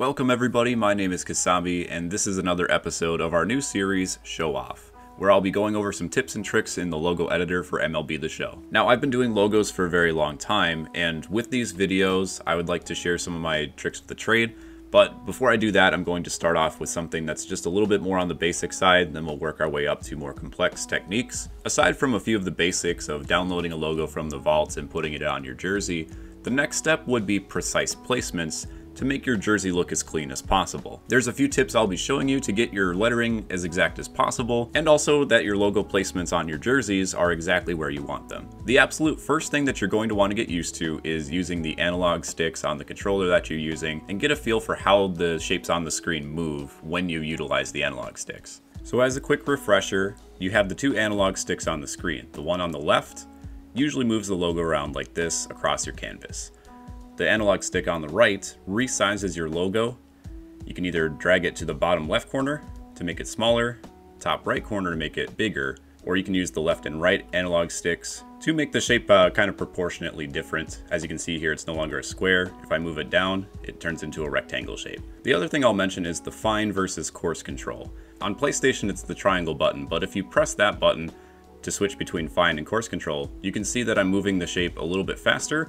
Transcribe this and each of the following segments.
Welcome everybody, my name is Kasabi, and this is another episode of our new series, ShowOff, where I'll be going over some tips and tricks in the logo editor for MLB The Show. Now, I've been doing logos for a very long time, and with these videos, I would like to share some of my tricks of the trade, but before I do that, I'm going to start off with something that's just a little bit more on the basic side, then we'll work our way up to more complex techniques. Aside from a few of the basics of downloading a logo from the vault and putting it on your jersey, the next step would be precise placements to make your jersey look as clean as possible. There's a few tips I'll be showing you to get your lettering as exact as possible, and also that your logo placements on your jerseys are exactly where you want them. The absolute first thing that you're going to want to get used to is using the analog sticks on the controller that you're using and get a feel for how the shapes on the screen move when you utilize the analog sticks. So as a quick refresher, you have the two analog sticks on the screen. The one on the left usually moves the logo around like this across your canvas. The analog stick on the right resizes your logo. You can either drag it to the bottom left corner to make it smaller, top right corner to make it bigger, or you can use the left and right analog sticks to make the shape kind of proportionately different. As you can see here, it's no longer a square. If I move it down, it turns into a rectangle shape. The other thing I'll mention is the fine versus coarse control. On PlayStation, it's the triangle button, but if you press that button to switch between fine and coarse control, you can see that I'm moving the shape a little bit faster,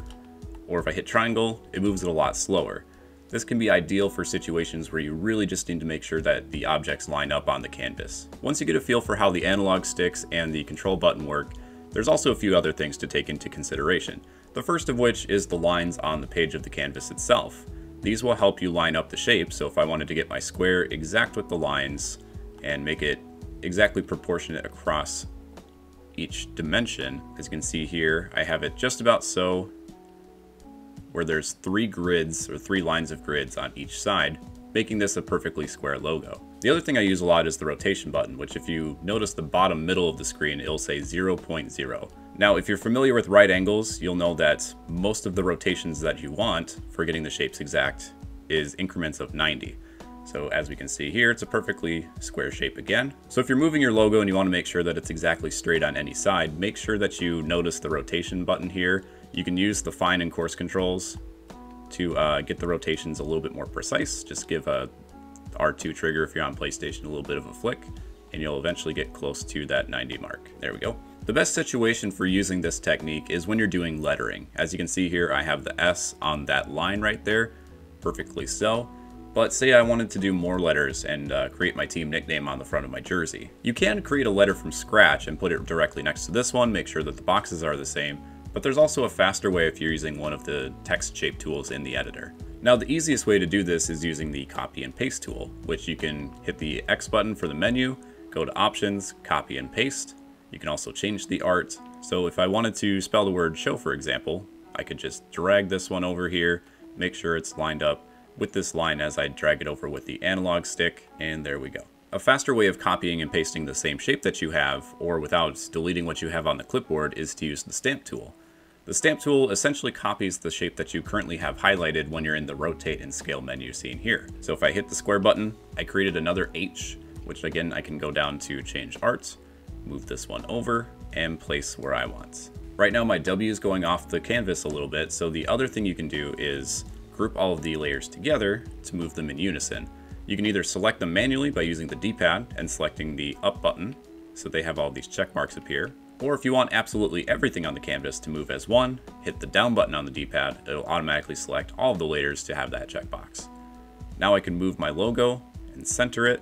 or if I hit triangle, it moves it a lot slower. This can be ideal for situations where you really just need to make sure that the objects line up on the canvas. Once you get a feel for how the analog sticks and the control button work, there's also a few other things to take into consideration. The first of which is the lines on the page of the canvas itself. These will help you line up the shape, so if I wanted to get my square exact with the lines and make it exactly proportionate across each dimension, as you can see here, I have it just about so, where there's three grids or three lines of grids on each side, making this a perfectly square logo. The other thing I use a lot is the rotation button, which if you notice the bottom middle of the screen, it'll say 0.0. Now, if you're familiar with right angles, you'll know that most of the rotations that you want for getting the shapes exact is increments of 90. So as we can see here, it's a perfectly square shape again. So if you're moving your logo and you want to make sure that it's exactly straight on any side, make sure that you notice the rotation button here. You can use the fine and coarse controls to get the rotations a little bit more precise. Just give a R2 trigger if you're on PlayStation a little bit of a flick, and you'll eventually get close to that 90 mark. There we go. The best situation for using this technique is when you're doing lettering. As you can see here, I have the S on that line right there, perfectly so. But say I wanted to do more letters and create my team nickname on the front of my jersey. You can create a letter from scratch and put it directly next to this one, make sure that the boxes are the same, but there's also a faster way if you're using one of the text shape tools in the editor. Now, the easiest way to do this is using the copy and paste tool, which you can hit the X button for the menu, go to options, copy and paste. You can also change the art. So if I wanted to spell the word show, for example, I could just drag this one over here, make sure it's lined up with this line as I drag it over with the analog stick, and there we go. A faster way of copying and pasting the same shape that you have, or without deleting what you have on the clipboard, is to use the stamp tool. The stamp tool essentially copies the shape that you currently have highlighted when you're in the rotate and scale menu seen here. So if I hit the square button, I created another H, which again I can go down to change art, move this one over, and place where I want. Right now my W is going off the canvas a little bit, so the other thing you can do is group all of the layers together to move them in unison. You can either select them manually by using the D-pad and selecting the up button so they have all these check marks appear. Or if you want absolutely everything on the canvas to move as one, hit the down button on the D-pad. It'll automatically select all of the layers to have that checkbox. Now I can move my logo and center it.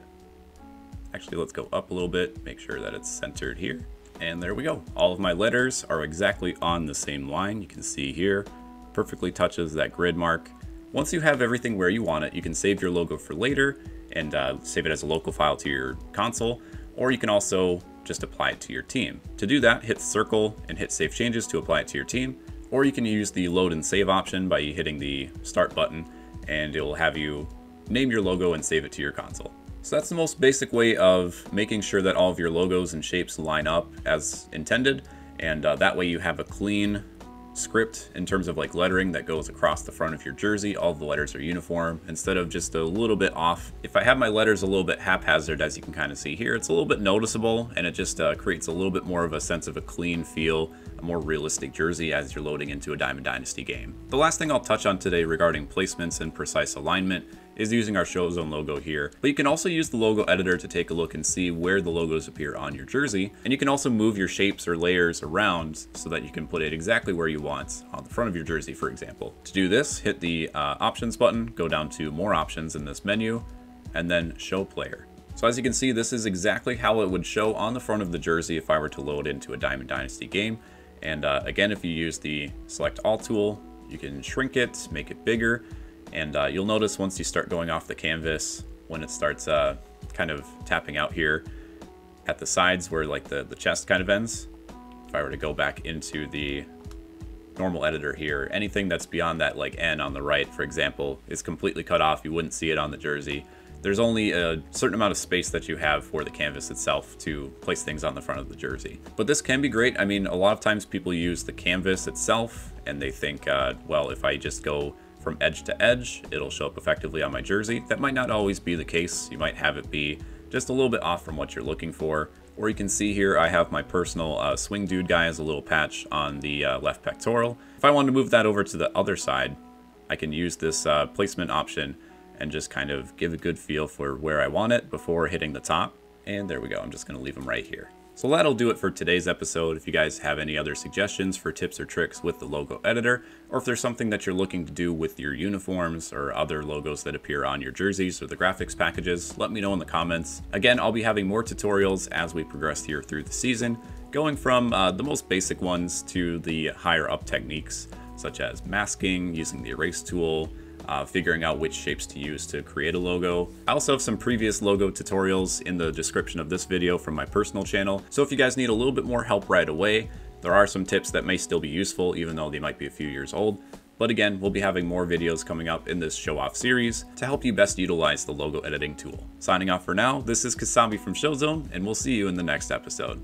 Actually, let's go up a little bit, make sure that it's centered here. And there we go. All of my letters are exactly on the same line. You can see here, perfectly touches that grid mark. Once you have everything where you want it, you can save your logo for later and save it as a local file to your console, or you can also just apply it to your team. To do that, hit circle and hit save changes to apply it to your team, or you can use the load and save option by hitting the start button, and it will have you name your logo and save it to your console. So that's the most basic way of making sure that all of your logos and shapes line up as intended, and that way you have a clean script in terms of like lettering that goes across the front of your jersey. All the letters are uniform instead of just a little bit off. If I have my letters a little bit haphazard, as you can kind of see here, it's a little bit noticeable, and it just creates a little bit more of a sense of a clean feel, a more realistic jersey as you're loading into a Diamond Dynasty game. The last thing I'll touch on today regarding placements and precise alignment is using our Show Zone logo here. But you can also use the logo editor to take a look and see where the logos appear on your jersey. And you can also move your shapes or layers around so that you can put it exactly where you want on the front of your jersey, for example. To do this, hit the options button, go down to more options in this menu, and then show player. So as you can see, this is exactly how it would show on the front of the jersey if I were to load into a Diamond Dynasty game. And again, if you use the select all tool, you can shrink it, make it bigger, and you'll notice once you start going off the canvas, when it starts kind of tapping out here at the sides where like the chest kind of ends, if I were to go back into the normal editor here, anything that's beyond that like N on the right, for example, is completely cut off. You wouldn't see it on the jersey. There's only a certain amount of space that you have for the canvas itself to place things on the front of the jersey. But this can be great. I mean, a lot of times people use the canvas itself and they think, well, if I just go from edge to edge, it'll show up effectively on my jersey. That might not always be the case. You might have it be just a little bit off from what you're looking for. Or you can see here, I have my personal swing dude guy as a little patch on the left pectoral. If I wanted to move that over to the other side, I can use this placement option and just kind of give a good feel for where I want it before hitting the top. And there we go, I'm just gonna leave them right here. So that'll do it for today's episode. If you guys have any other suggestions for tips or tricks with the logo editor, or if there's something that you're looking to do with your uniforms or other logos that appear on your jerseys or the graphics packages, let me know in the comments. Again, I'll be having more tutorials as we progress here through the season, going from the most basic ones to the higher up techniques, such as masking, using the erase tool, figuring out which shapes to use to create a logo. I also have some previous logo tutorials in the description of this video from my personal channel, so if you guys need a little bit more help right away, there are some tips that may still be useful even though they might be a few years old. But again, we'll be having more videos coming up in this Show Off series to help you best utilize the logo editing tool. Signing off for now, this is Kasabi from Show Zone, and we'll see you in the next episode.